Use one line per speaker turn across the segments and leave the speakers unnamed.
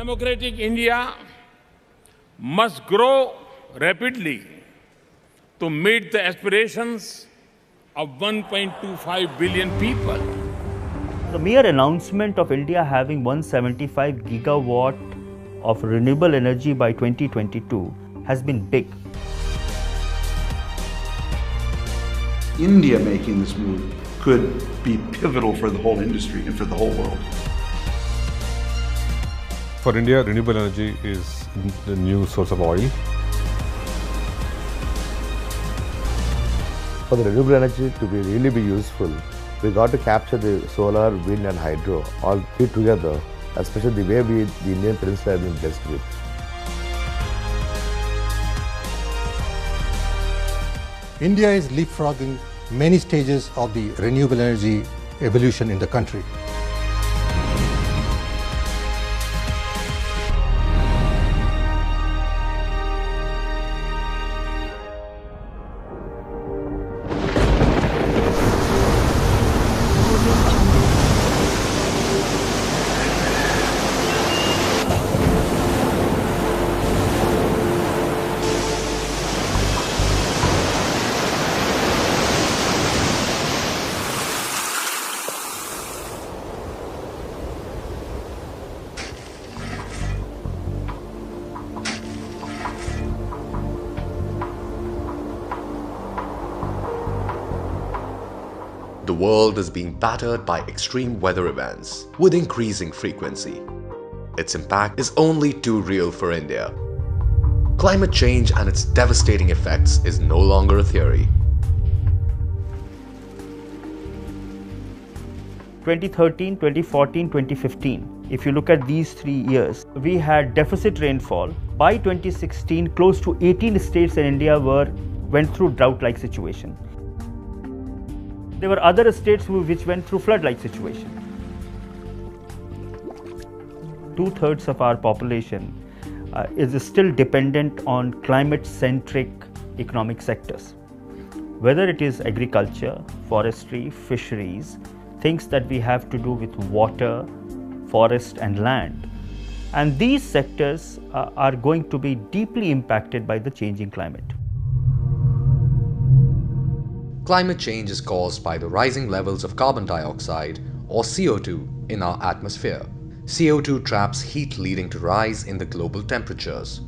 democratic India must grow rapidly to meet the aspirations of 1.25 billion people.
The mere announcement of India having 175 gigawatt of renewable energy by 2022 has been big.
India making this move could be pivotal for the whole industry and for the whole world.
For India, renewable energy is the new source of oil.
For the renewable energy to really be useful, we got to capture the solar, wind and hydro all three together, especially the way the Indian peninsula has been blessed with.
India is leapfrogging many stages of the renewable energy evolution in the country.
The world is being battered by extreme weather events with increasing frequency. Its impact is only too real for India. Climate change and its devastating effects is no longer a theory.
2013, 2014, 2015. If you look at these 3 years, we had deficit rainfall. By 2016, close to 18 states in India went through drought-like situation. There were other states which went through flood-like situation. 2/3 of our population is still dependent on climate-centric economic sectors. Whether it is agriculture, forestry, fisheries, things that we have to do with water, forest and land. And these sectors are going to be deeply impacted by the changing climate.
Climate change is caused by the rising levels of carbon dioxide or CO2 in our atmosphere. CO2 traps heat, leading to rise in the global temperatures.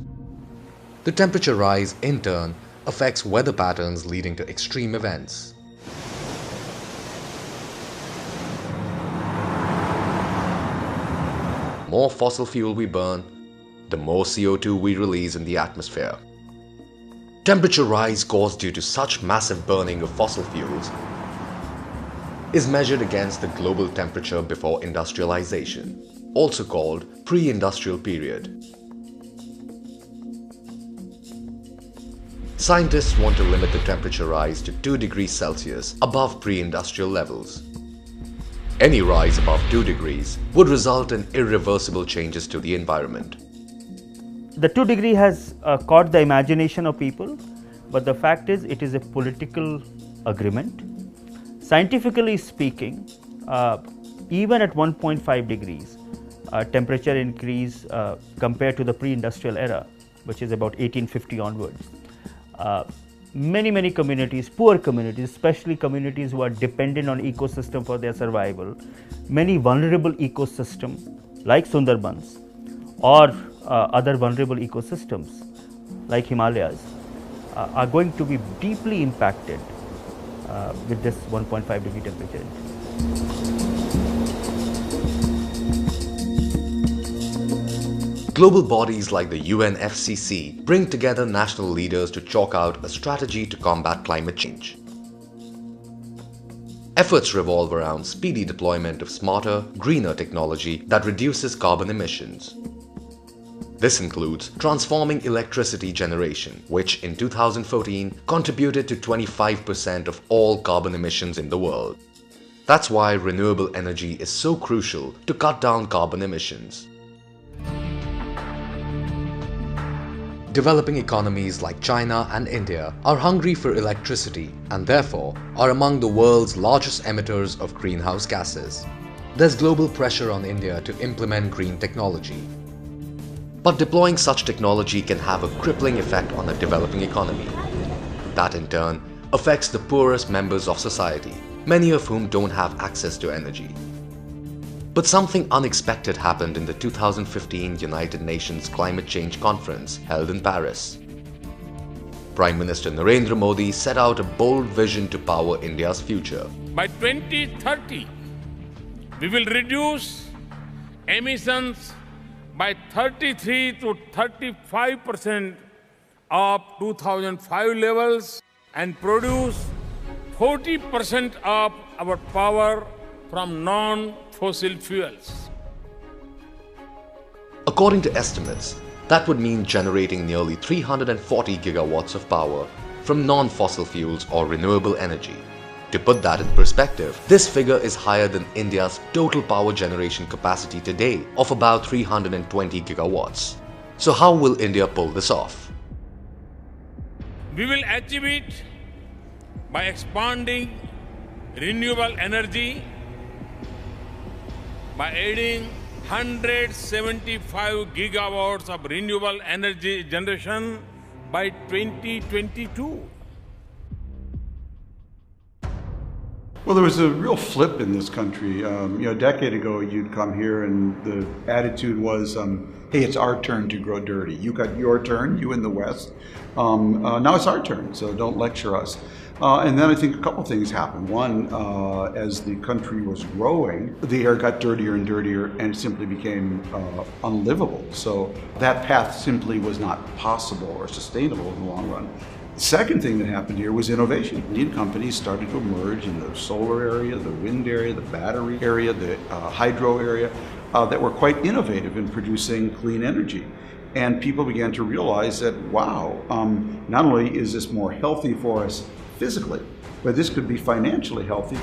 The temperature rise in turn affects weather patterns, leading to extreme events. The more fossil fuel we burn, the more CO2 we release in the atmosphere. Temperature rise caused due to such massive burning of fossil fuels is measured against the global temperature before industrialization, also called pre-industrial period. Scientists want to limit the temperature rise to 2 degrees Celsius above pre-industrial levels. Any rise above 2 degrees would result in irreversible changes to the environment.
The 2 degree has caught the imagination of people, but the fact is it is a political agreement. Scientifically speaking, even at 1.5 degrees, temperature increase compared to the pre-industrial era, which is about 1850 onwards. Many communities, poor communities, especially communities who are dependent on ecosystem for their survival, many vulnerable ecosystems like Sundarbans or other vulnerable ecosystems like Himalayas are going to be deeply impacted with this 1.5 degree temperature.
Global bodies like the UNFCCC bring together national leaders to chalk out a strategy to combat climate change. Efforts revolve around speedy deployment of smarter, greener technology that reduces carbon emissions. This includes transforming electricity generation, which in 2014 contributed to 25% of all carbon emissions in the world. That's why renewable energy is so crucial to cut down carbon emissions. Developing economies like China and India are hungry for electricity and therefore are among the world's largest emitters of greenhouse gases. There's global pressure on India to implement green technology. But deploying such technology can have a crippling effect on a developing economy. That in turn affects the poorest members of society, many of whom don't have access to energy. But something unexpected happened in the 2015 United Nations Climate Change Conference held in Paris. Prime Minister Narendra Modi set out a bold vision to power India's future.
By 2030, we will reduce emissions by 33 to 35% of 2005 levels and produce 40% of our power from non-fossil fuels.
According to estimates, that would mean generating nearly 340 gigawatts of power from non-fossil fuels or renewable energy. To put that in perspective, this figure is higher than India's total power generation capacity today of about 320 gigawatts. So how will India pull this off?
We will achieve it by expanding renewable energy, by adding 175 gigawatts of renewable energy generation by 2022.
Well, there was a real flip in this country. A decade ago, you'd come here and the attitude was, hey, it's our turn to grow dirty. You got your turn, you in the West. Now it's our turn, so don't lecture us. And then I think a couple things happened. One, as the country was growing, the air got dirtier and dirtier and simply became unlivable. So that path simply was not possible or sustainable in the long run. The second thing that happened here was innovation. Lead companies started to emerge in the solar area, the wind area, the battery area, the hydro area, that were quite innovative in producing clean energy. And people began to realize that, wow, not only is this more healthy for us physically, but this could be financially healthy.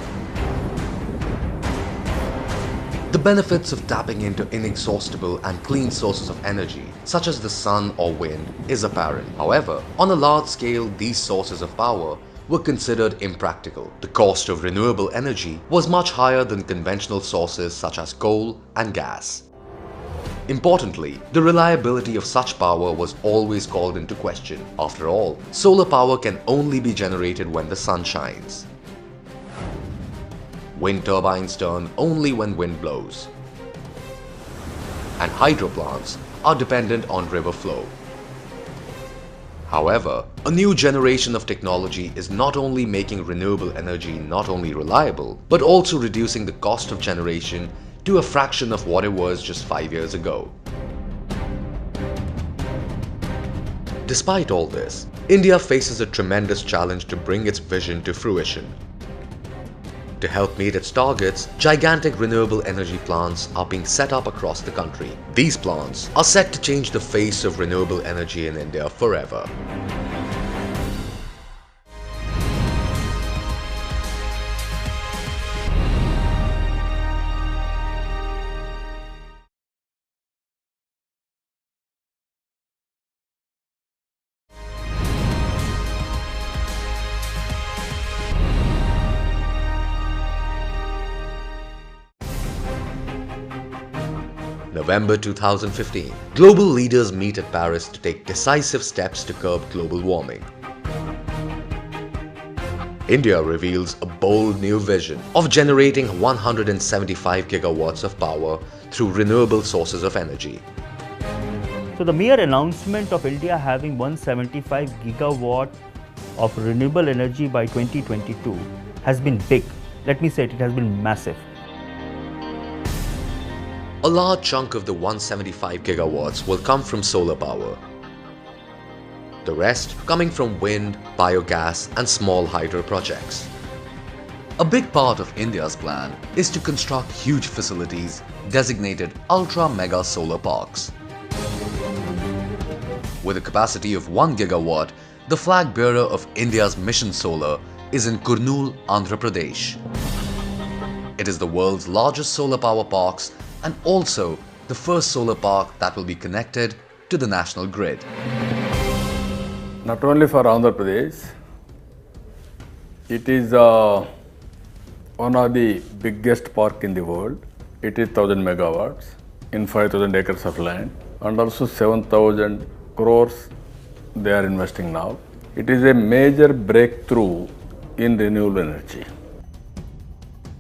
The benefits of tapping into inexhaustible and clean sources of energy, such as the sun or wind, is apparent. However, on a large scale, these sources of power were considered impractical. The cost of renewable energy was much higher than conventional sources such as coal and gas. Importantly, the reliability of such power was always called into question. After all, solar power can only be generated when the sun shines. Wind turbines turn only when wind blows. And hydro plants are dependent on river flow. However, a new generation of technology is not only making renewable energy not only reliable, but also reducing the cost of generation to a fraction of what it was just 5 years ago. Despite all this, India faces a tremendous challenge to bring its vision to fruition. To help meet its targets, gigantic renewable energy plants are being set up across the country. These plants are set to change the face of renewable energy in India forever. November 2015. Global leaders meet at Paris to take decisive steps to curb global warming. India reveals a bold new vision of generating 175 gigawatts of power through renewable sources of energy.
So the mere announcement of India having 175 gigawatt of renewable energy by 2022 has been big. Let me say it has been massive.
A large chunk of the 175 gigawatts will come from solar power. The rest coming from wind, biogas and small hydro projects. A big part of India's plan is to construct huge facilities designated ultra-mega solar parks. With a capacity of 1 gigawatt, the flag bearer of India's Mission Solar is in Kurnool, Andhra Pradesh. It is the world's largest solar power parks and also the first solar park that will be connected to the national grid.
Not only for Andhra Pradesh, it is one of the biggest park in the world. It is 1000 megawatts in 5000 acres of land. and also 7,000 crores they are investing now. It is a major breakthrough in renewable energy.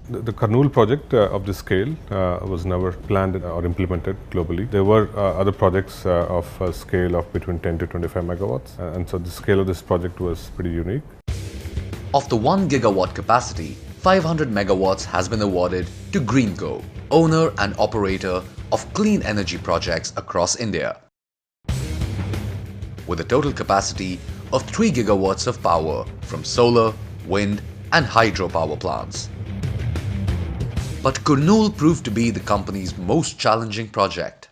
The Kurnool project of this scale was never planned or implemented globally. There were other projects of a scale of between 10 to 25 megawatts, and so the scale of this project was pretty unique.
Of the 1 gigawatt capacity, 500 megawatts has been awarded to Greenko, owner and operator of clean energy projects across India. With a total capacity of 3 gigawatts of power from solar, wind and hydropower plants. But Kurnool proved to be the company's most challenging project.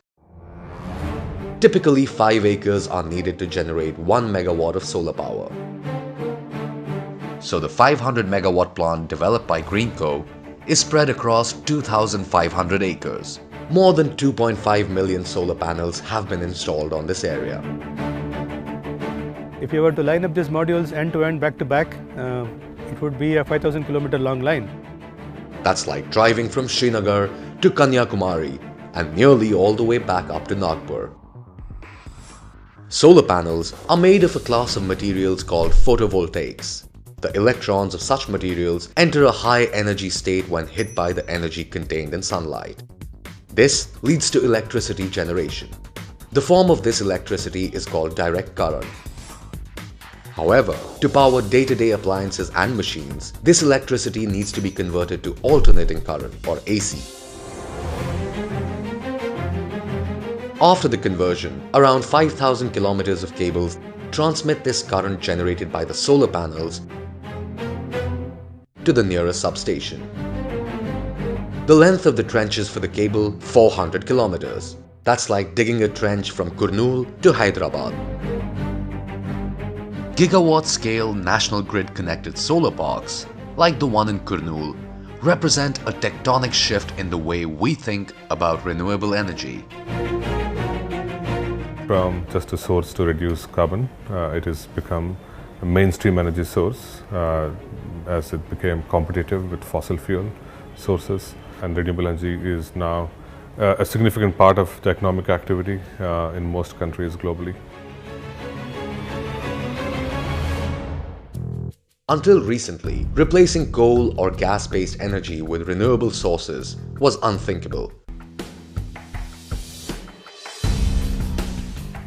Typically 5 acres are needed to generate 1 megawatt of solar power. So the 500 megawatt plant developed by Greenko is spread across 2,500 acres. More than 2.5 million solar panels have been installed on this area.
If you were to line up these modules end to end, back to back, it would be a 5,000 kilometer long line.
That's like driving from Srinagar to Kanyakumari and nearly all the way back up to Nagpur. Solar panels are made of a class of materials called photovoltaics. The electrons of such materials enter a high energy state when hit by the energy contained in sunlight. This leads to electricity generation. The form of this electricity is called direct current. However, to power day-to-day appliances and machines, this electricity needs to be converted to alternating current or AC. After the conversion, around 5,000 kilometers of cables transmit this current generated by the solar panels to the nearest substation. The length of the trenches for the cable, 400 kilometers. That's like digging a trench from Kurnool to Hyderabad. Gigawatt-scale national grid-connected solar parks, like the one in Kurnool, represent a tectonic shift in the way we think about renewable energy.
From just a source to reduce carbon, it has become a mainstream energy source as it became competitive with fossil fuel sources, and renewable energy is now a significant part of the economic activity in most countries globally.
Until recently, replacing coal or gas-based energy with renewable sources was unthinkable.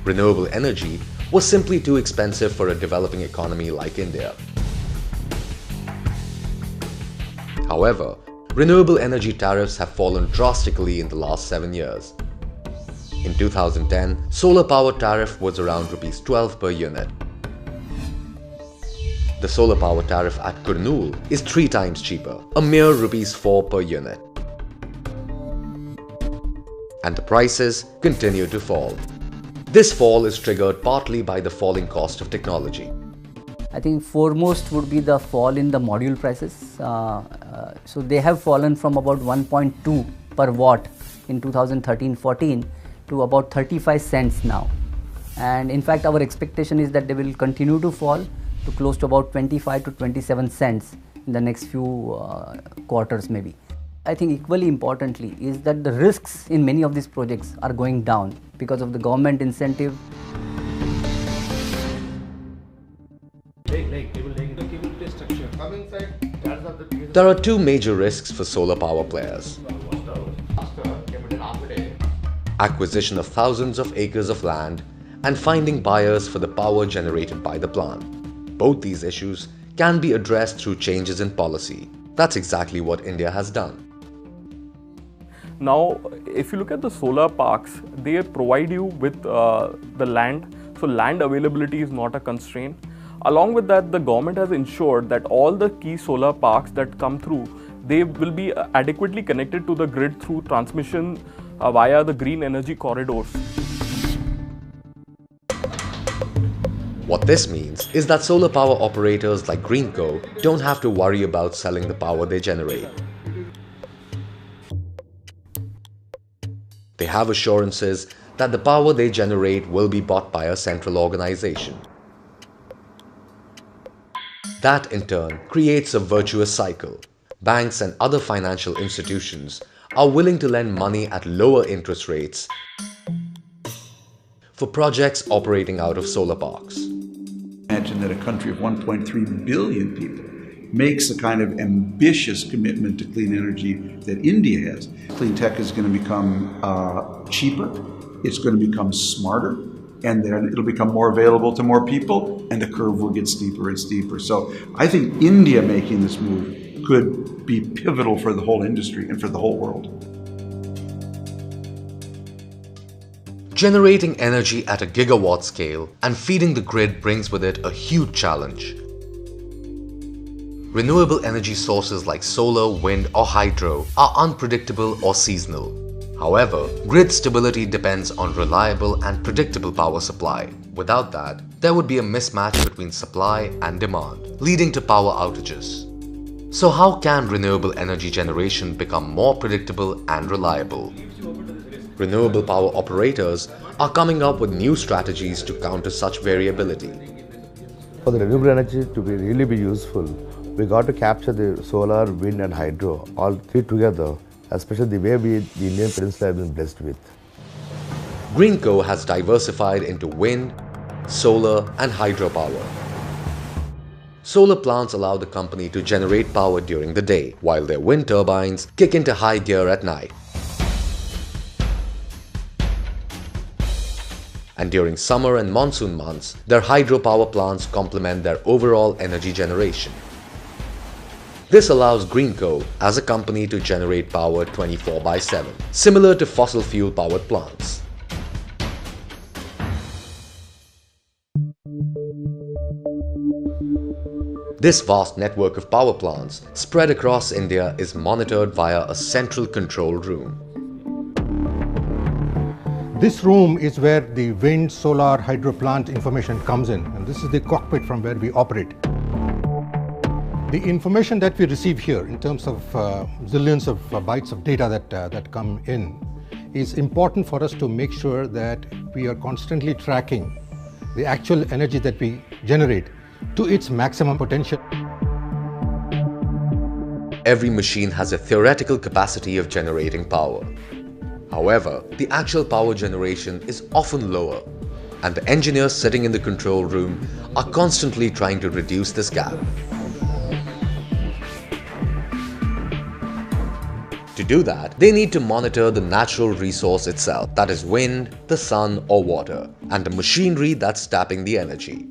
Renewable energy was simply too expensive for a developing economy like India. However, renewable energy tariffs have fallen drastically in the last 7 years. In 2010, solar power tariff was around Rs 12 per unit. The solar power tariff at Kurnool is 3 times cheaper, a mere Rs 4 per unit. And the prices continue to fall. This fall is triggered partly by the falling cost of technology.
I think foremost would be the fall in the module prices. So they have fallen from about 1.2 per watt in 2013-14 to about 35 cents now. And in fact, our expectation is that they will continue to fall to close to about 25 to 27 cents in the next few quarters maybe. I think equally importantly is that the risks in many of these projects are going down because of the government incentive.
There are 2 major risks for solar power players. Acquisition of thousands of acres of land and finding buyers for the power generated by the plant. Both these issues can be addressed through changes in policy. That's exactly what India has done.
Now, if you look at the solar parks, they provide you with the land. So land availability is not a constraint. Along with that, the government has ensured that all the key solar parks that come through, they will be adequately connected to the grid through transmission via the green energy corridors.
What this means is that solar power operators like Greenko don't have to worry about selling the power they generate. They have assurances that the power they generate will be bought by a central organization. That in turn creates a virtuous cycle. Banks and other financial institutions are willing to lend money at lower interest rates for projects operating out of solar parks.
Imagine that a country of 1.3 billion people makes the kind of ambitious commitment to clean energy that India has. Clean tech is going to become cheaper, it's going to become smarter, and then it'll become more available to more people, and the curve will get steeper and steeper. So I think India making this move could be pivotal for the whole industry and for the whole world.
Generating energy at a gigawatt scale and feeding the grid brings with it a huge challenge. Renewable energy sources like solar, wind or hydro are unpredictable or seasonal. However, grid stability depends on reliable and predictable power supply. Without that, there would be a mismatch between supply and demand, leading to power outages. So how can renewable energy generation become more predictable and reliable? Renewable power operators are coming up with new strategies to counter such variability.
For the renewable energy to really be useful, we got to capture the solar, wind and hydro, all three together, especially the way the Indian Peninsula has been blessed with.
Greenko has diversified into wind, solar and hydropower. Solar plants allow the company to generate power during the day, while their wind turbines kick into high gear at night. And during summer and monsoon months, their hydropower plants complement their overall energy generation. This allows Greenko as a company to generate power 24/7, similar to fossil fuel powered plants. This vast network of power plants spread across India is monitored via a central control room.
This room is where the wind, solar, hydro plant information comes in, and this is the cockpit from where we operate. The information that we receive here in terms of zillions of bytes of data that come in is important for us to make sure that we are constantly tracking the actual energy that we generate to its maximum potential.
Every machine has a theoretical capacity of generating power. However, the actual power generation is often lower, and the engineers sitting in the control room are constantly trying to reduce this gap. To do that, they need to monitor the natural resource itself, that is wind, the sun or water, and the machinery that's tapping the energy.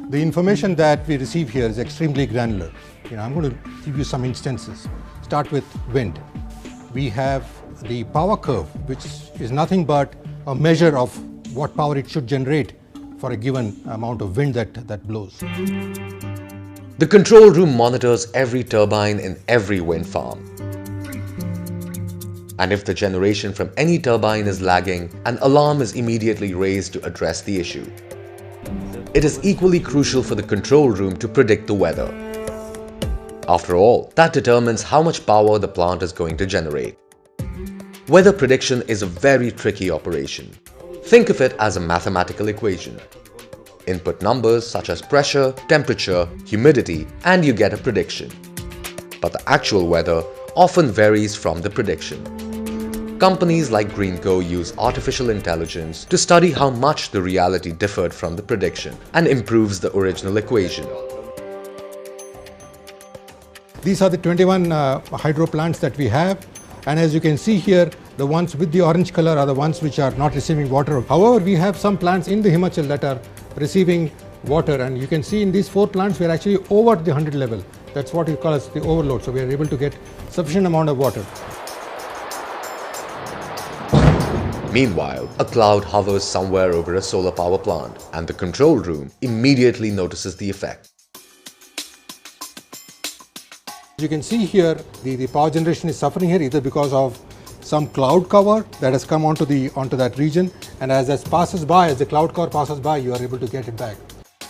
The information that we receive here is extremely granular. I'm going to give you some instances. Start with wind. We have the power curve, which is nothing but a measure of what power it should generate for a given amount of wind that blows.
The control room monitors every turbine in every wind farm. And if the generation from any turbine is lagging, an alarm is immediately raised to address the issue. It is equally crucial for the control room to predict the weather. After all, that determines how much power the plant is going to generate. Weather prediction is a very tricky operation. Think of it as a mathematical equation. Input numbers such as pressure, temperature, humidity, and you get a prediction. But the actual weather often varies from the prediction. Companies like Greenko use artificial intelligence to study how much the reality differed from the prediction and improves the original equation.
These are the 21 hydro plants that we have, and as you can see here, the ones with the orange color are the ones which are not receiving water. However, we have some plants in the Himachal that are receiving water, and you can see in these 4 plants we are actually over the 100 level. That's what we call as the overload, so we are able to get sufficient amount of water.
Meanwhile, a cloud hovers somewhere over a solar power plant, and the control room immediately notices the effect.
You can see here the power generation is suffering here either because of some cloud cover that has come onto that region, and as the cloud cover passes by, you are able to get it back.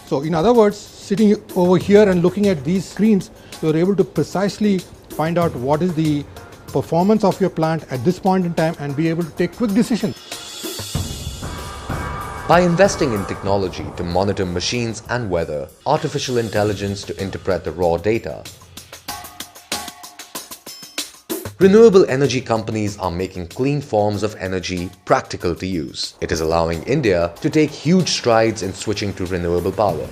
So in other words, sitting over here and looking at these screens, you are able to precisely find out what is the performance of your plant at this point in time and be able to take quick decisions.
By investing in technology to monitor machines and weather, artificial intelligence to interpret the raw data, Renewable energy companies are making clean forms of energy practical to use. It is allowing India to take huge strides in switching to renewable power.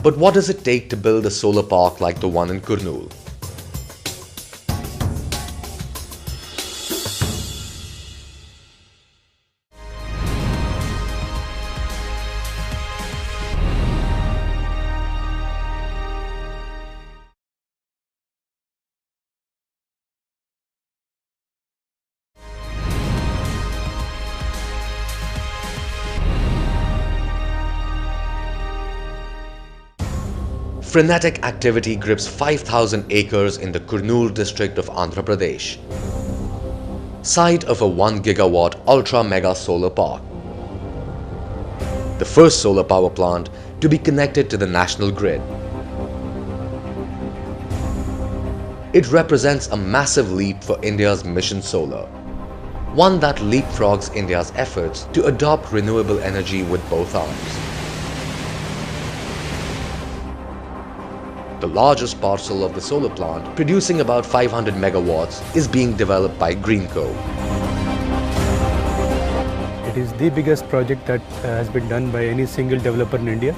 But what does it take to build a solar park like the one in Kurnool? Frenetic activity grips 5,000 acres in the Kurnool district of Andhra Pradesh, site of a 1 gigawatt ultra mega solar park. The first solar power plant to be connected to the national grid. It represents a massive leap for India's mission solar, one that leapfrogs India's efforts to adopt renewable energy with both arms. The largest parcel of the solar plant, producing about 500 megawatts, is being developed by Greenko.
It is the biggest project that has been done by any single developer in India.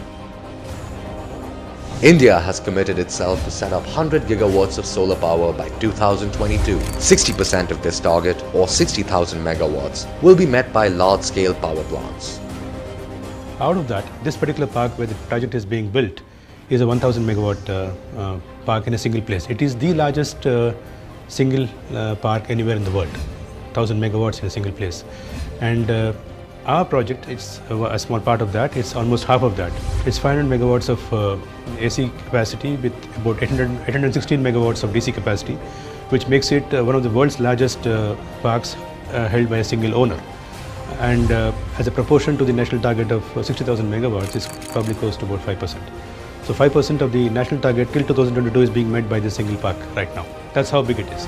India has committed itself to set up 100 gigawatts of solar power by 2022. 60% of this target, or 60,000 megawatts, will be met by large-scale power plants.
Out of that, this particular park where the project is being built is a 1000 megawatt park in a single place. It is the largest single park anywhere in the world, 1000 megawatts in a single place. And our project, it's a small part of that, it's almost half of that. It's 500 megawatts of AC capacity with about 816 megawatts of DC capacity, which makes it one of the world's largest parks held by a single owner. And as a proportion to the national target of 60,000 megawatts, it's probably close to about 5%. So 5% of the national target till 2022 is being met by this single park right now. That's how big it is.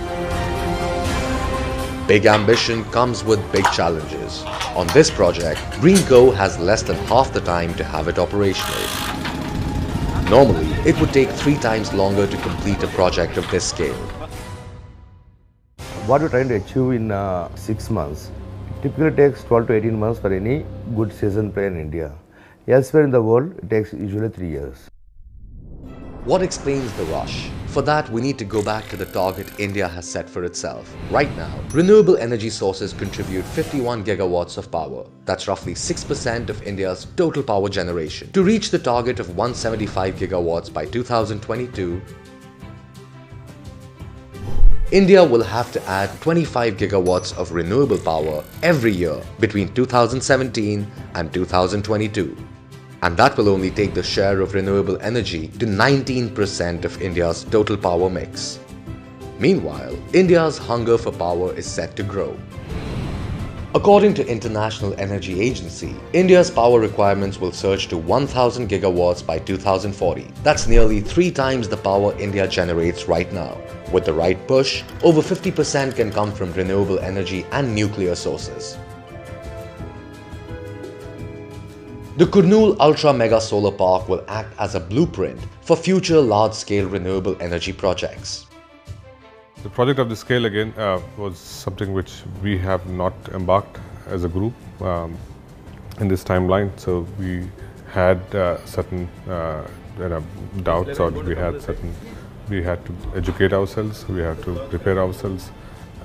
Big ambition comes with big challenges. On this project, Greenko has less than half the time to have it operational. Normally, it would take 3 times longer to complete a project of this scale.
What we're trying to achieve in 6 months, it typically takes 12 to 18 months for any good season play in India. Elsewhere in the world, it takes usually 3 years.
What explains the rush? For that, we need to go back to the target India has set for itself. Right now, renewable energy sources contribute 51 gigawatts of power. That's roughly 6% of India's total power generation. To reach the target of 175 gigawatts by 2022, India will have to add 25 gigawatts of renewable power every year between 2017 and 2022. And that will only take the share of renewable energy to 19% of India's total power mix. Meanwhile, India's hunger for power is set to grow. According to International Energy Agency, India's power requirements will surge to 1,000 gigawatts by 2040. That's nearly 3 times the power India generates right now. With the right push, over 50% can come from renewable energy and nuclear sources. The Kurnool Ultra Mega Solar Park will act as a blueprint for future large-scale renewable energy projects.
The project of this scale again was something which we have not embarked as a group in this timeline. So we had certain doubts, or we had to educate ourselves, we had to prepare ourselves,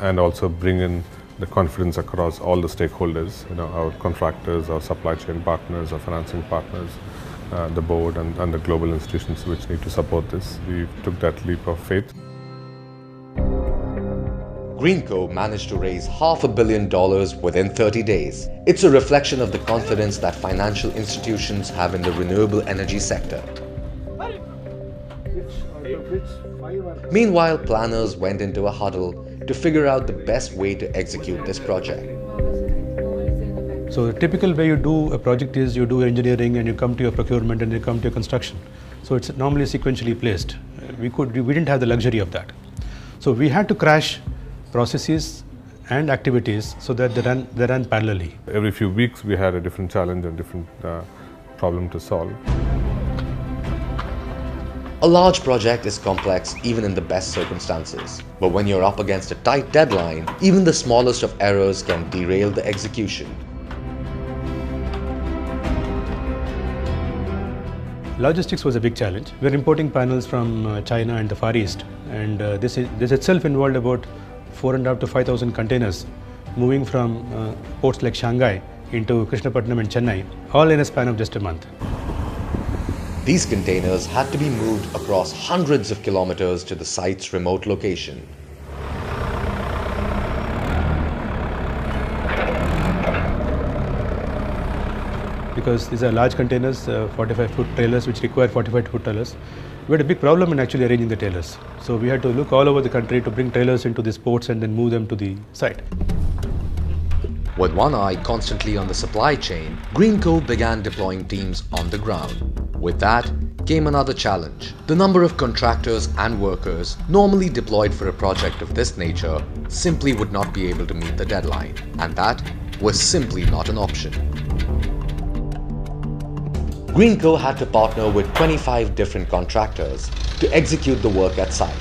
and also bring in the confidence across all the stakeholders, our contractors, our supply chain partners, our financing partners, the board and the global institutions which need to support this. We took that leap of faith.
Greenko managed to raise $500 million within 30 days. It's a reflection of the confidence that financial institutions have in the renewable energy sector. Meanwhile, planners went into a huddle to figure out the best way to execute this project.
So the typical way you do a project is you do engineering and you come to your procurement and you come to your construction. So it's normally sequentially placed. We didn't have the luxury of that. So we had to crash processes and activities so that they ran parallelly.
Every few weeks we had a different challenge and different problem to solve.
A large project is complex even in the best circumstances, but when you're up against a tight deadline, even the smallest of errors can derail the execution.
Logistics was a big challenge. We're importing panels from China and the Far East, and this itself involved about 4,500 to 5,000 containers moving from ports like Shanghai into Krishnapatnam and Chennai, all in a span of just a month.
These containers had to be moved across hundreds of kilometers to the site's remote location.
Because these are large containers, 45-foot trailers which require 45-foot trailers. We had a big problem in actually arranging the trailers. So we had to look all over the country to bring trailers into these ports and then move them to the site.
With one eye constantly on the supply chain, Greenko began deploying teams on the ground. With that came another challenge. The number of contractors and workers normally deployed for a project of this nature simply would not be able to meet the deadline, and that was simply not an option. Greenko had to partner with 25 different contractors to execute the work at site.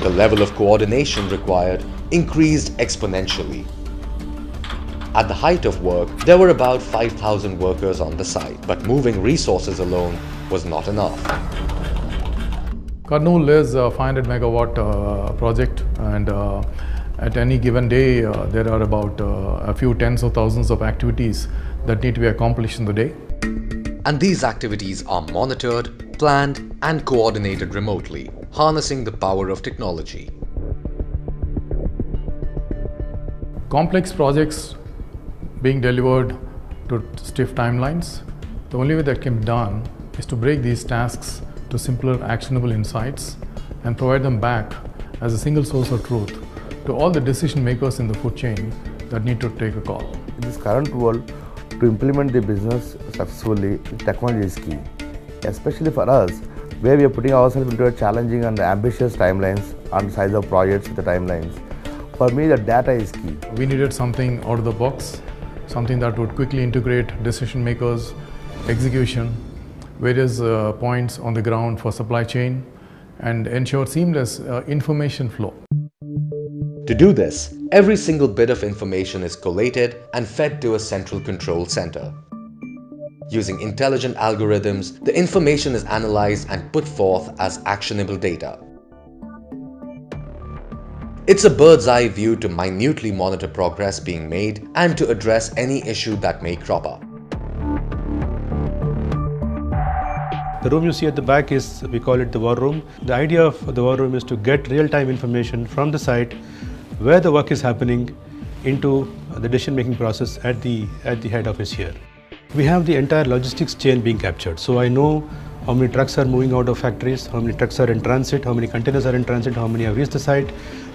The level of coordination required increased exponentially. At the height of work, there were about 5,000 workers on the site, but moving resources alone was not enough.
Kurnool is a 500 megawatt project, and at any given day there are about a few tens of thousands of activities that need to be accomplished in the day.
And these activities are monitored, planned and coordinated remotely, harnessing the power of technology.
Complex projects being delivered to stiff timelines, the only way that can be done is to break these tasks to simpler actionable insights and provide them back as a single source of truth to all the decision makers in the food chain that need to take a call.
In this current world, to implement the business successfully, technology is key, especially for us, where we are putting ourselves into a challenging and ambitious timelines and size of projects with the timelines. For me, the data is key.
We needed something out of the box, something that would quickly integrate decision makers, execution, various points on the ground for supply chain, and ensure seamless information flow.
To do this, every single bit of information is collated and fed to a central control center. Using intelligent algorithms, the information is analyzed and put forth as actionable data. It's a bird's eye view to minutely monitor progress being made and to address any issue that may crop up.
The room you see at the back is, we call it the war room. The idea of the war room is to get real-time information from the site where the work is happening into the decision-making process at the head office here. We have the entire logistics chain being captured. So I know how many trucks are moving out of factories, how many trucks are in transit, how many containers are in transit, how many have reached the site,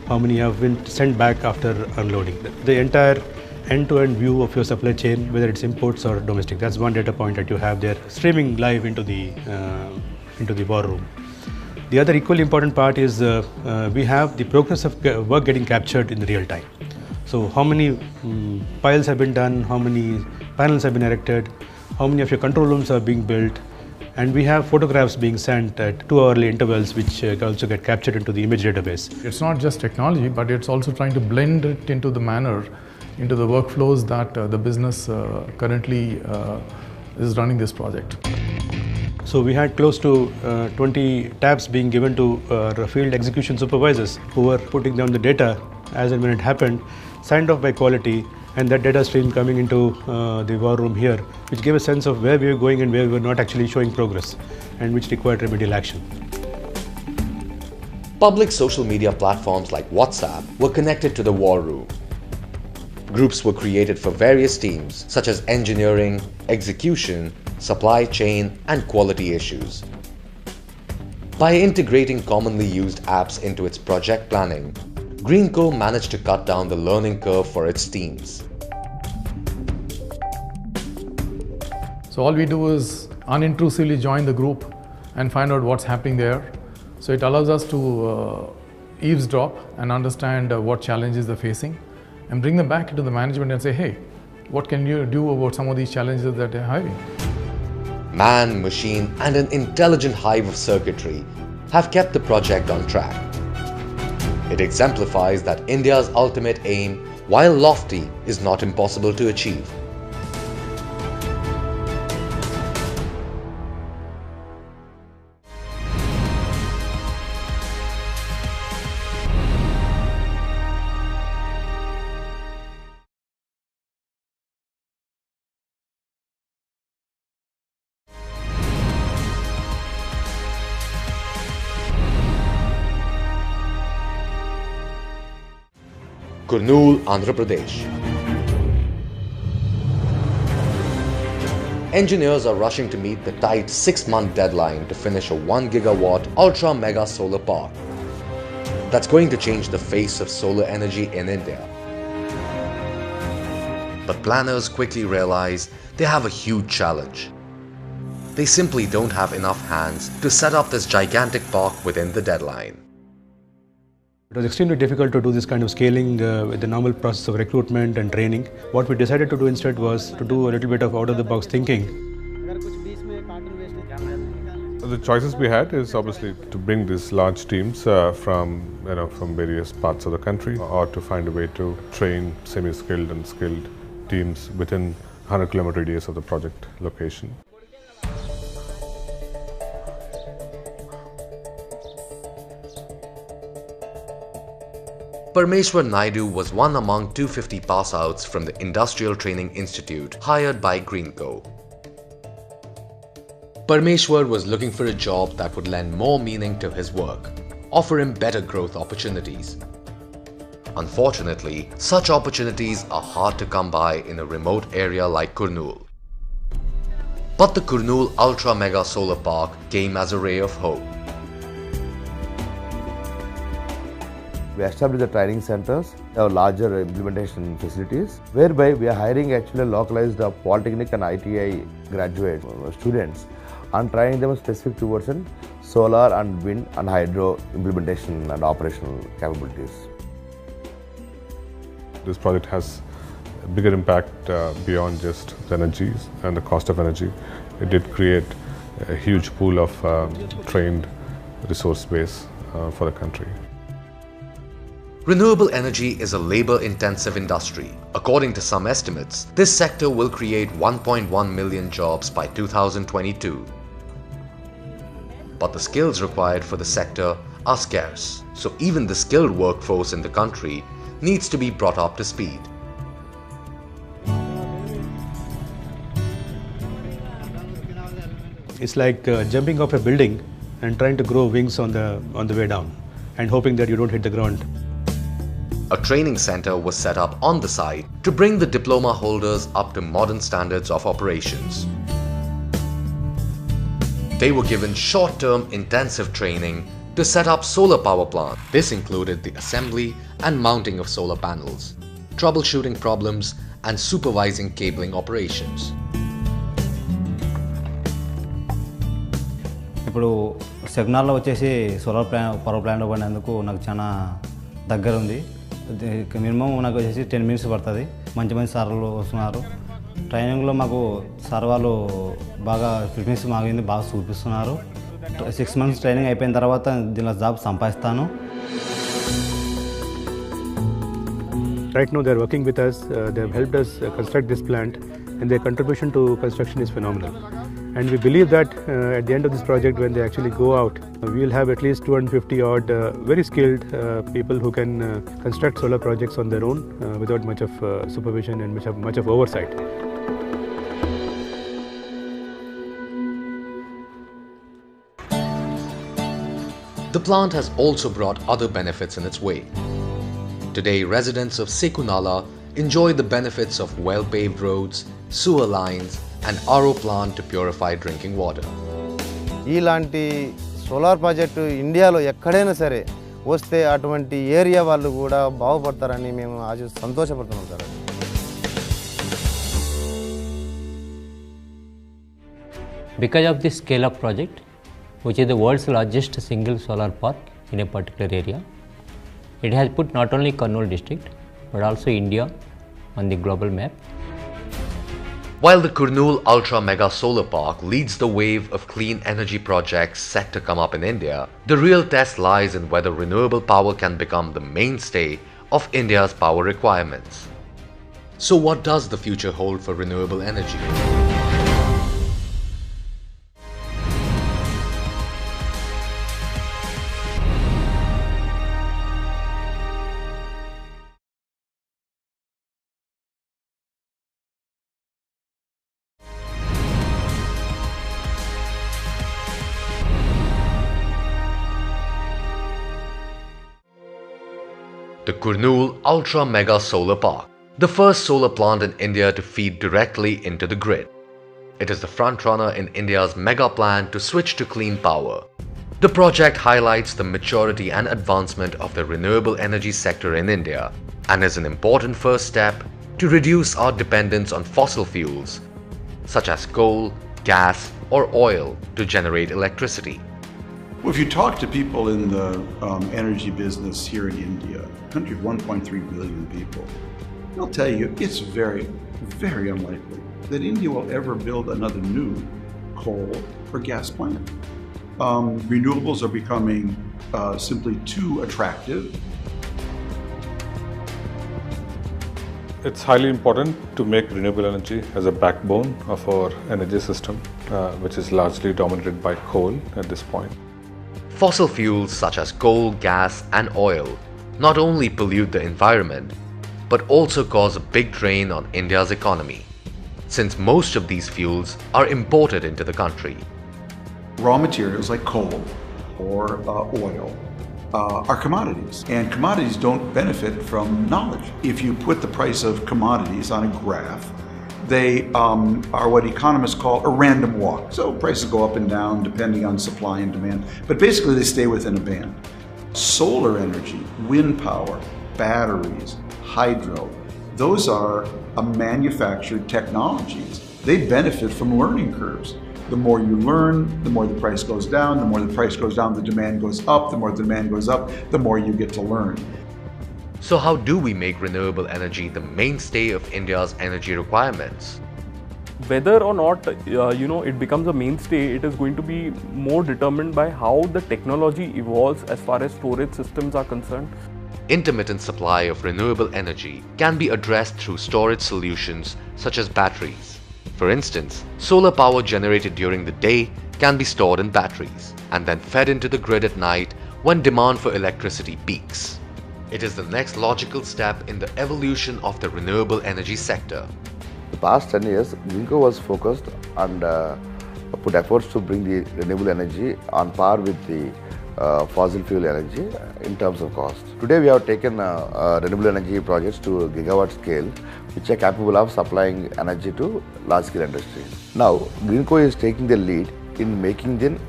how many have been sent back after unloading. The entire end-to-end view of your supply chain, whether it's imports or domestic. That's one data point that you have there, streaming live into the war room. The other equally important part is we have the progress of work getting captured in real time. So how many piles have been done, how many panels have been erected, how many of your control rooms are being built, and we have photographs being sent at 2-hourly intervals which also get captured into the image database.
It's not just technology, but it's also trying to blend it into the manner, into the workflows that the business currently is running this project.
So we had close to 20 tabs being given to our field execution supervisors who were putting down the data as and when it happened, signed off by quality, and that data stream coming into the war room here, which gave a sense of where we were going and where we were not actually showing progress, and which required remedial action.
Public social media platforms like WhatsApp were connected to the war room. Groups were created for various teams such as engineering, execution, supply chain, and quality issues. By integrating commonly used apps into its project planning, Greenko managed to cut down the learning curve for its teams.
So all we do is unintrusively join the group and find out what's happening there. So it allows us to eavesdrop and understand what challenges they're facing and bring them back into the management and say, hey, what can you do about some of these challenges that they're having?
Man, machine, and an intelligent hive of circuitry have kept the project on track. It exemplifies that India's ultimate aim, while lofty, is not impossible to achieve. Kurnool, Andhra Pradesh. Engineers are rushing to meet the tight 6-month deadline to finish a 1 gigawatt ultra mega solar park that's going to change the face of solar energy in India. But planners quickly realize they have a huge challenge. They simply don't have enough hands to set up this gigantic park within the deadline.
It was extremely difficult to do this kind of scaling with the normal process of recruitment and training. What we decided to do instead was to do a little bit of out-of-the-box thinking.
The choices we had is obviously to bring these large teams from various parts of the country, or to find a way to train semi-skilled and skilled teams within 100-kilometer radius of the project location.
Parmeshwar Naidu was one among 250 pass-outs from the Industrial Training Institute hired by Greenko. Parmeshwar was looking for a job that would lend more meaning to his work, offer him better growth opportunities. Unfortunately, such opportunities are hard to come by in a remote area like Kurnool. But the Kurnool Ultra Mega Solar Park came as a ray of hope.
We established the training centers, our larger implementation facilities, whereby we are hiring actually localized polytechnic and ITI graduate students and training them specific towards solar and wind and hydro implementation and operational capabilities.
This project has a bigger impact beyond just the energy and the cost of energy. It did create a huge pool of trained resource base for the country.
Renewable energy is a labor-intensive industry. According to some estimates, this sector will create 1.1 million jobs by 2022. But the skills required for the sector are scarce, so even the skilled workforce in the country needs to be brought up to speed.
It's like jumping off a building and trying to grow wings on the way down and hoping that you don't hit the ground.
A training center was set up on the site to bring the diploma holders up to modern standards of operations. They were given short-term intensive training to set up solar power plant. This included the assembly and mounting of solar panels, troubleshooting problems, and supervising cabling operations.
ఇప్పుడు సెగ్నాల్లో వచ్చేసి solar power plant పడినందుకు నాకు చాలా దగ్గర ఉంది. Minimum నాకు వచ్చేసి 10 minutes పడుతుంది. మంచి సార్లు వస్తున్నారు. ట్రైనింగ్లో మాకు సార్ వాళ్ళు బాగా ఫిట్నెస్ మాగింది, బాగా చూపిస్తున్నారు. 6 months ట్రైనింగ్ అయిపోయిన తర్వాత దీనిలో జాబ్ సంపాదిస్తాను.
Right now they are working with us, they have helped us construct this plant, and their contribution to construction is phenomenal. And we believe that at the end of this project, when they actually go out, we will have at least 250 odd very skilled people who can construct solar projects on their own without much of supervision and much of oversight.
The plant has also brought other benefits in its way. Today, residents of Sekunala enjoy the benefits of well-paved roads, sewer lines, and RO plant to purify drinking water.
ఇలాంటి solar project ఇండియాలో ఎక్కడైనా సరే వస్తే అటువంటి area వాళ్ళు కూడా బాగుపడతారని మేము సంతోషపడుతున్నాం sir.
Because of this scale-up project, which is the world's largest single solar park in a particular area, it has put not only Kurnool district but also India on the global map.
While the Kurnool Ultra Mega Solar Park leads the wave of clean energy projects set to come up in India, the real test lies in whether renewable power can become the mainstay of India's power requirements. So what does the future hold for renewable energy? The Kurnool Ultra Mega Solar Park, the first solar plant in India to feed directly into the grid. It is the frontrunner in India's mega plan to switch to clean power. The project highlights the maturity and advancement of the renewable energy sector in India and is an important first step to reduce our dependence on fossil fuels such as coal, gas or oil to generate electricity.
Well, if you talk to people in the energy business here in India, a country of 1.3 billion people, they'll tell you it's very, very unlikely that India will ever build another new coal or gas plant. Renewables are becoming simply too attractive.
It's highly important to make renewable energy as a backbone of our energy system, which is largely dominated by coal at this point.
Fossil fuels such as coal, gas and oil not only pollute the environment, but also cause a big drain on India's economy, since most of these fuels are imported into the country.
Raw materials like coal or oil are commodities, and commodities don't benefit from knowledge. If you put the price of commodities on a graph, they are what economists call a random walk. So prices go up and down depending on supply and demand, but basically they stay within a band. Solar energy, wind power, batteries, hydro, those are manufactured technologies. They benefit from learning curves. The more you learn, the more the price goes down. The more the price goes down, the demand goes up. The more the demand goes up, the more you get to learn.
So how do we make renewable energy the mainstay of India's energy requirements?
Whether or not it becomes a mainstay, it is going to be more determined by how the technology evolves as far as storage systems are concerned.
Intermittent supply of renewable energy can be addressed through storage solutions such as batteries. For instance, solar power generated during the day can be stored in batteries and then fed into the grid at night when demand for electricity peaks. It is the next logical step in the evolution of the renewable energy sector.
The past 10 years, Greenko was focused and put efforts to bring the renewable energy on par with the fossil fuel energy in terms of cost. Today we have taken renewable energy projects to a gigawatt scale, which are capable of supplying energy to large-scale industries. Now, Greenko is taking the lead in making the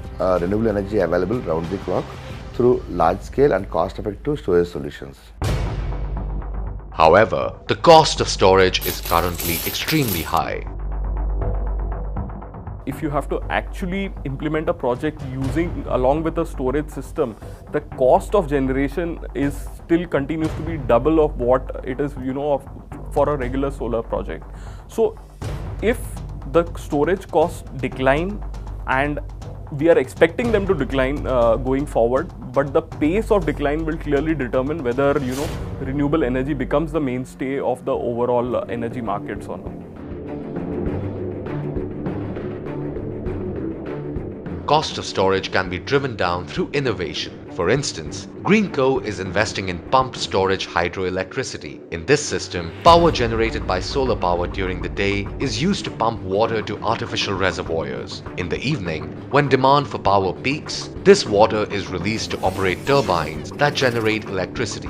renewable energy available round the clock through large-scale and cost-effective storage solutions.
However, the cost of storage is currently extremely high.
If you have to actually implement a project using along with a storage system, the cost of generation is still continues to be double of what it is, for a regular solar project. So if the storage costs decline, and we are expecting them to decline going forward, but the pace of decline will clearly determine whether renewable energy becomes the mainstay of the overall energy markets or not.
Cost of storage can be driven down through innovation. For instance, Greenko is investing in pumped storage hydroelectricity. In this system, power generated by solar power during the day is used to pump water to artificial reservoirs. In the evening, when demand for power peaks, this water is released to operate turbines that generate electricity.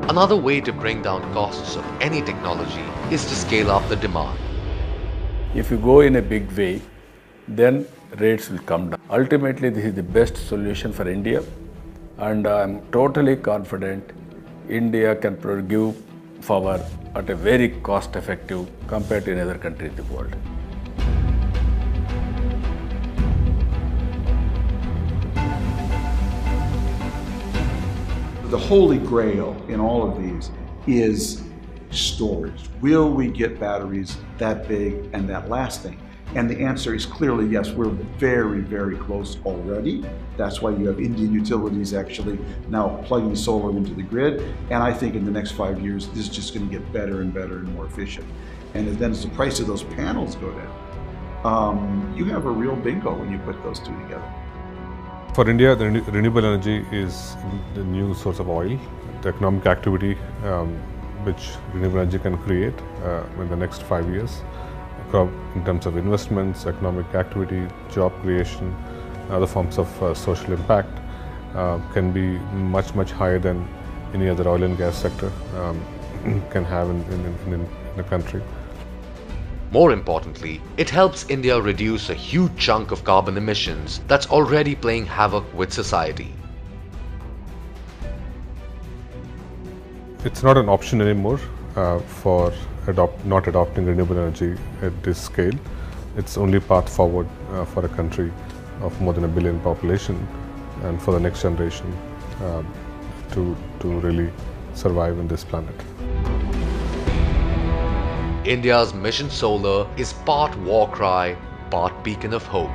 Another way to bring down costs of any technology is to scale up the demand.
If you go in a big way, then rates will come down. Ultimately, this is the best solution for India, and I am totally confident India can give power at a very cost-effective compared to any other country in the world.
The holy grail in all of these is storage. Will we get batteries that big and that lasting? And the answer is clearly yes. We're very, very close already. That's why you have Indian utilities actually now plugging solar into the grid. And I think in the next 5 years, this is just going to get better and better and more efficient. And then as the price of those panels go down, you have a real bingo when you put those two together.
For India, the renewable energy is the new source of oil. The economic activity which renewable energy can create in the next 5 years, in terms of investments, economic activity, job creation, other forms of social impact, can be much higher than any other oil and gas sector can have in the country.
More importantly, it helps India reduce a huge chunk of carbon emissions that's already playing havoc with society.
It's not an option anymore for not adopting renewable energy at this scale. It's only path forward for a country of more than 1 billion population and for the next generation to really survive on this planet.
India's Mission Solar is part war cry, part beacon of hope.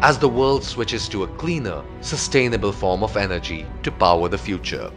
As the world switches to a cleaner, sustainable form of energy to power the future.